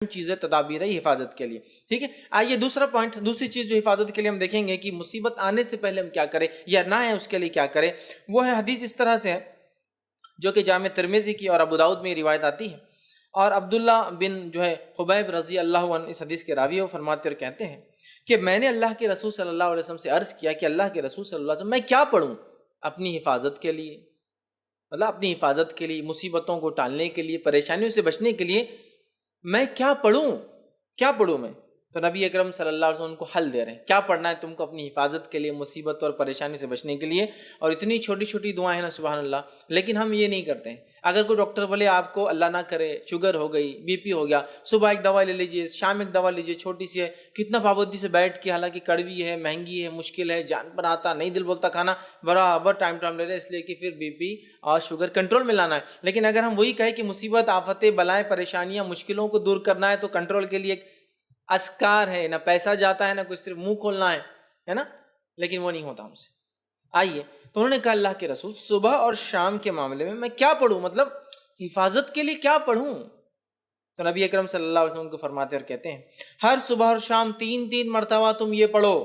چیزیں تدابیر ہے حفاظت کے لیے. ٹھیک ہے. آئیے دوسرا پوائنٹ، دوسری چیز جو حفاظت کے لیے ہم دیکھیں گے کہ مصیبت آنے سے پہلے ہم کیا کریں یا نہ ہے اس کے لیے کیا کریں. وہ ہے حدیث اس طرح سے ہے جو کہ جامع ترمذی کی اور ابو داؤد میں روایت آتی ہے، اور عبداللہ بن جو ہے خبیب رضی اللہ عنہ اس حدیث کے راوی، وہ فرماتے اور کہتے ہیں کہ میں نے اللہ کے رسول صلی اللہ علیہ وسلم سے عرض کیا کہ اللہ کے رسول صلی اللہ علیہ وسلم میں کیا پڑھوں اپنی حفاظت کے لیے، مطلب اپنی حفاظت کے لیے، مصیبتوں کو ٹالنے کے لیے، پریشانیوں سے بچنے کے لیے میں کیا پڑھوں میں. تو نبی اکرم صلی اللہ علیہ وسلم ان کو حل دے رہے ہیں کیا پڑھنا ہے تم کو اپنی حفاظت کے لیے، مصیبت اور پریشانی سے بچنے کے لیے. اور اتنی چھوٹی چھوٹی دعائیں ہیں نا سبحان اللہ، لیکن ہم یہ نہیں کرتے ہیں. اگر کوئی ڈاکٹر بولے آپ کو اللہ نہ کرے شوگر ہو گئی، بی پی ہو گیا، صبح ایک دوا لے لیجئے، شام ایک دوا لیجئے، چھوٹی سی ہے، کتنا پابندی سے بیٹھ کے، حالانکہ کڑوی ہے، مہنگی ہے، مشکل ہے، جان پر آتا نہیں، دل بولتا کھانا، برابر ٹائم لے رہے اس لیے کہ پھر بی پی اور شوگر کنٹرول میں لانا ہے. لیکن اگر ہم وہی کہیں کہ مصیبت، آفتیں، بلائیں، پریشانیاں، مشکلوں کو دور کرنا ہے تو کنٹرول کے لیے ایک اذکار ہے، نہ پیسہ جاتا ہے، نہ کوئی صرف منہ کھولنا ہے نا، لیکن وہ نہیں ہوتا ہم سے. آئیے تو انہوں نے کہا اللہ کے رسول صبح اور شام کے معاملے میں کیا پڑھوں، مطلب حفاظت کے لیے کیا پڑھوں. تو نبی اکرم صلی اللہ علیہ وسلم کو فرماتے اور کہتے ہیں ہر صبح اور شام 3 مرتبہ تم یہ پڑھو.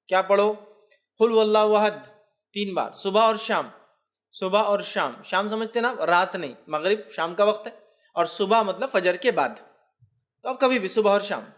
کیا پڑھو؟ قل هو اللہ احد 3 بار صبح اور شام. صبح اور شام، شام سمجھتے نا رات نہیں، مغرب شام کا وقت ہے، اور صبح مطلب فجر کے بعد. تو اب کبھی بھی صبح اور شام،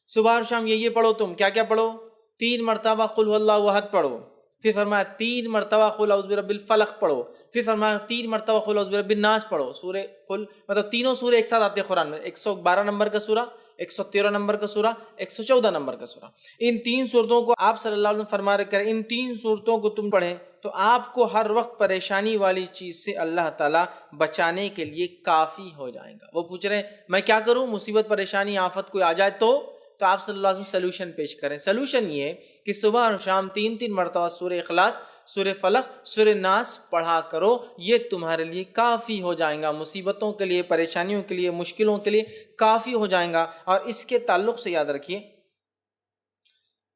صبح اور شام یہ پڑھو. تم کیا کیا پڑھو؟ 3 مرتبہ قل هو اللہ احد پڑھو، پھر فرمایا 3 مرتبہ قل اعوذ برب الفلق پڑھو، پھر فرمایا 3 مرتبہ قل اعوذ برب الناس پڑھو. سورہ قل مطلب تینوں سورے ایک ساتھ آتے ہیں قرآن میں، 112 نمبر کا سورہ، 113 نمبر کا سورہ، 114 نمبر کا سورہ. ان 3 صورتوں کو آپ صلی اللہ علیہ وسلم فرما رہے کریں، ان 3 صورتوں کو تم پڑھیں تو آپ کو ہر وقت پریشانی والی چیز سے اللہ تعالیٰ بچانے کے لیے کافی ہو جائے گا. وہ پوچھ رہے ہیں میں کیا کروں، مصیبت، پریشانی، آفت کوئی آ جائے تو آپ صلی اللہ علیہ وسلم سلوشن پیش کریں. سلوشن یہ کہ صبح اور شام 3 مرتبہ سورہ اخلاص، سورہ فلق، سورہ ناس پڑھا کرو. یہ تمہارے لیے کافی ہو جائیں گا، مصیبتوں کے لیے، پریشانیوں کے لیے، مشکلوں کے لیے کافی ہو جائیں گا. اور اس کے تعلق سے یاد رکھیے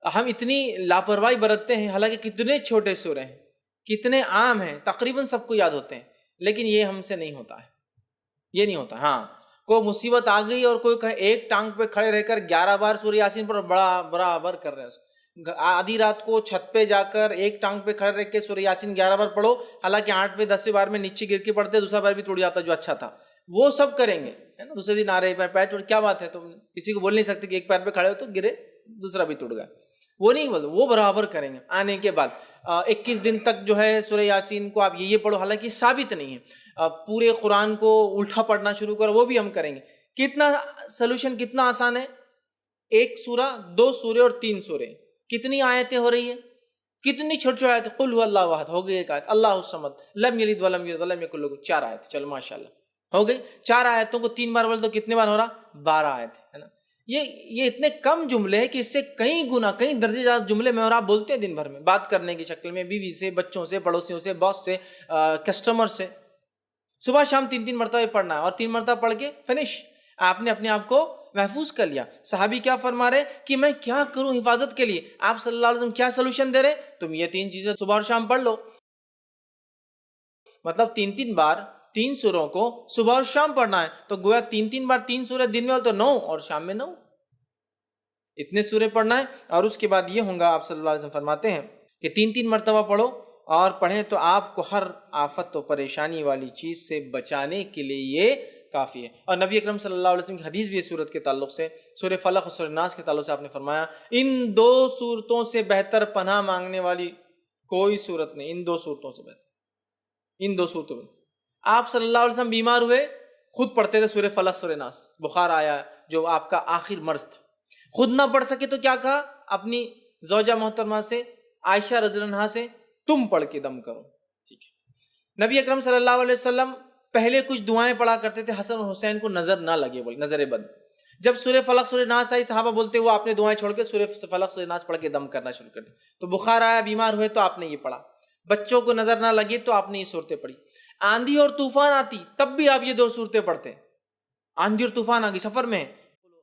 ہم اتنی لاپرواہی برتتے ہیں، حالانکہ کتنے چھوٹے سورے ہیں، کتنے عام ہیں، تقریباً سب کو یاد ہوتے ہیں، لیکن یہ ہم سے نہیں ہوتا ہے، یہ نہیں ہوتا. ہاں کوئی مصیبت آ گئی اور کوئی کہے ایک ٹانگ پہ کھڑے رہ کر 11 بار سورہ یاسین پر برابر کر رہے ہیں. آدھی رات کو چھت پہ جا کر ایک ٹانگ پہ کھڑے رہ کے سورہ یاسین 11 بار پڑھو، حالانکہ 8 پہ 10 بار میں نیچے گر کے پڑھتے، دوسرا بار بھی ٹوٹ جاتا جو اچھا تھا. وہ سب کریں گے نا، دوسرے دن آ رہے پیر ٹوٹ، کیا بات ہے، تم کسی کو بول نہیں سکتے کہ ایک پیر پہ کھڑے ہو تو گرے دوسرا بھی ٹوٹ گیا. وہ نہیں بولتے، وہ برابر کریں گے. آنے کے بعد 21 دن تک جو ہے سورہ یاسین کو آپ یہ پڑھو، حالانکہ ثابت نہیں ہے. پورے قرآن کو الٹا پڑھنا شروع کرو، وہ بھی ہم کریں گے. کتنا سلوشن، کتنا آسان ہے. 1 سورہ، 2 سورے اور 3 سورے، کتنی آیتیں ہو رہی ہیں، کتنی چھوٹی چھوٹی آیتیں. قل هو اللہ احد ہو گئی ایک آیت، اللہ الصمد لم یلد ولم یولد ولم یکن لہ 4 آیت. چلو ماشاءاللہ ہو گئی. 4 آیتوں کو 3 بار بول تو کتنے بار ہو رہا؟ 12 آیت ہے نا. یہ اتنے کم جملے ہیں کہ اس سے کئی گنا، کئی درجے زیادہ جملے میں اور آپ بولتے ہیں دن بھر میں، بات کرنے کی شکل میں، بیوی سے، بچوں سے، پڑوسیوں سے، باس سے، کسٹمر سے. صبح شام 3 مرتبہ پڑھنا ہے، اور 3 مرتبہ پڑھ کے فنش. آپ نے اپنے آپ کو محفوظ کر لیا. صحابی کیا فرما رہے کہ میں کیا کروں حفاظت کے لیے، آپ صلی اللہ علیہ وسلم کیا سلوشن دے رہے، تم یہ 3 چیزیں صبح اور شام پڑھ لو. مطلب 3 بار 3 سوروں کو صبح اور شام پڑھنا ہے، تو گویا 3 بار 3 سورے دن میں، تو 9 اور شام میں 9، اتنے سورے پڑھنا ہے. اور اس کے بعد یہ ہوں گا، آپ صلی اللہ علیہ وسلم فرماتے ہیں کہ 3 مرتبہ پڑھو اور پڑھیں تو آپ کو ہر آفت و پریشانی والی چیز سے بچانے کے لیے یہ کافی ہے. اور نبی اکرم صلی اللہ علیہ وسلم کی حدیث بھی اس صورت کے تعلق سے، سورہ فلق اور سورہ ناس کے تعلق سے آپ نے فرمایا ان 2 صورتوں سے بہتر پناہ مانگنے والی کوئی صورت نہیں. ان 2 صورتوں سے بہتر، ان 2 صورتوں میں. آپ صلی اللہ علیہ وسلم بیمار ہوئے، خود پڑھتے تھے سورہ فلق سورہ ناس. بخار آیا جو آپ کا آخر مرض تھا، خود نہ پڑھ سکے تو کیا کہا اپنی زوجہ محترمہ سے، عائشہ رضی اللہ عنہا سے، تم پڑھ کے دم کرو. ٹھیک ہے. نبی اکرم صلی اللہ علیہ وسلم پہلے کچھ دعائیں پڑھا کرتے تھے حسن اور حسین کو نظر نہ لگے، بولے نظر بد. جب سورہ فلق سورہ ناس آئی، صحابہ بولتے وہ آپ نے دعائیں چھوڑ کے سورہ فلق سورہ ناس پڑھ کے دم کرنا شروع کر دیا. تو بخار آیا، بیمار ہوئے تو آپ نے یہ پڑھا. بچوں کو نظر نہ لگے تو آپ نے یہ صورتیں پڑھی. آندھی اور طوفان آتی تب بھی آپ یہ 2 صورتیں پڑھتے. آندھی اور طوفان آ گئی سفر میں،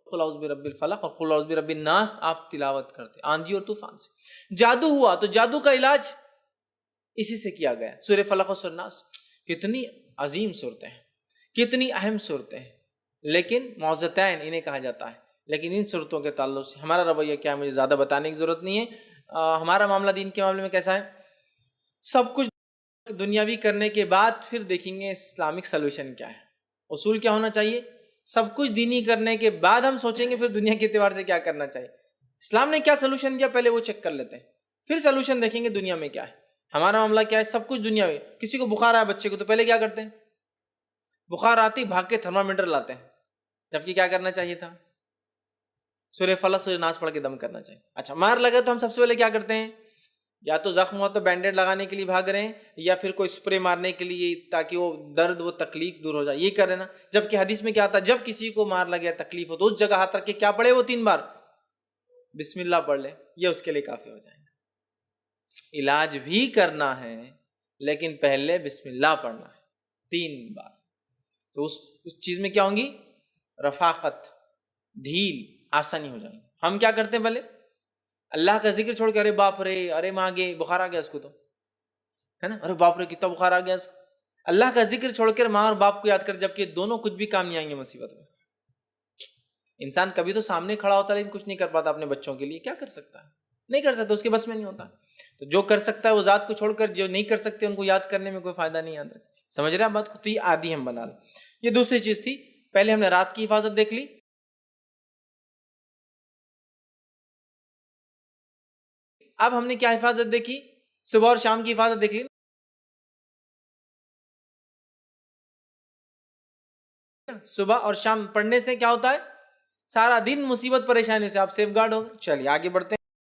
قل اعوذ برب الفلق اور قل اعوذ برب الناس آپ تلاوت کرتے آندھی اور طوفان سے. جادو ہوا تو جادو کا علاج اسی سے کیا گیا، سورہ فلق اور سورہ ناس. کتنی عظیم صورتیں ہیں، کتنی اہم صورتیں ہیں. لیکن معوذتین انہیں کہا جاتا ہے. لیکن ان صورتوں کے تعلق سے ہمارا رویہ کیا ہے مجھے زیادہ بتانے کی ضرورت نہیں ہے. ہمارا معاملہ دین کے معاملے میں کیسا ہے؟ سب کچھ دنیاوی کرنے کے بعد پھر دیکھیں گے اسلامک سلوشن کیا ہے. اصول کیا ہونا چاہیے؟ سب کچھ دینی کرنے کے بعد ہم سوچیں گے پھر دنیا کے اعتبار سے کیا کرنا چاہیے. اسلام نے کیا سلوشن کیا پہلے وہ چیک کر لیتے ہیں, پھر سلوشن دیکھیں گے دنیا میں کیا ہے. ہمارا معاملہ کیا ہے؟ سب کچھ دنیاوی. کسی کو بخار آیا بچے کو تو پہلے کیا کرتے ہیں؟ بخار آتی بھاگ کے تھرمامیٹر لاتے ہیں, جبکہ کیا کرنا چاہیے تھا؟ سورہ فلق سورہ ناس پڑھ کے دم کرنا چاہیے. اچھا مار لگے تو ہم سب سے پہلے کیا کرتے ہیں؟ یا تو زخم ہوا تو بینڈیڈ لگانے کے لیے بھاگ رہے ہیں, یا پھر کوئی اسپرے مارنے کے لیے تاکہ وہ درد وہ تکلیف دور ہو جائے, یہ کر رہے نا. جبکہ حدیث میں کیا آتا ہے؟ جب کسی کو مار لگے تکلیف ہو تو اس جگہ ہاتھ رکھ کے کیا پڑھے وہ 3 بار بسم اللہ پڑھ لے, یہ اس کے لیے کافی ہو جائے گا. علاج بھی کرنا ہے لیکن پہلے بسم اللہ پڑھنا ہے 3 بار. تو اس چیز میں کیا ہوں گی؟ رفاقت, ڈھیل, آسانی ہو جائے گی. ہم کیا کرتے ہیں پہلے اللہ کا ذکر چھوڑ کے ارے باپ رے, ارے ماں گے بخار آ گیا اس کو تو ہے نا, ارے باپ رے کتنا بخار آ گیا. اللہ کا ذکر چھوڑ کر ماں اور باپ کو یاد کر, جبکہ دونوں کچھ بھی کام نہیں آئیں گے مصیبت میں. انسان کبھی تو سامنے کھڑا ہوتا ہے لیکن کچھ نہیں کر پاتا اپنے بچوں کے لیے. کیا کر سکتا ہے؟ نہیں کر سکتا, اس کے بس میں نہیں ہوتا. تو جو کر سکتا ہے وہ ذات کو چھوڑ کر جو نہیں کر سکتے ان کو یاد کرنے میں کوئی فائدہ نہیں آتا. سمجھ رہے ہیں بات کو؟ تو یہ عادی ہم بنا لیں. یہ دوسری چیز تھی. پہلے ہم نے رات کی حفاظت دیکھ لی, اب ہم نے کیا حفاظت دیکھی؟ صبح اور شام کی حفاظت دیکھ لی. صبح اور شام پڑھنے سے کیا ہوتا ہے؟ سارا دن مصیبت پریشانی سے آپ سیف گارڈ ہو گئے. چلیے آگے بڑھتے ہیں.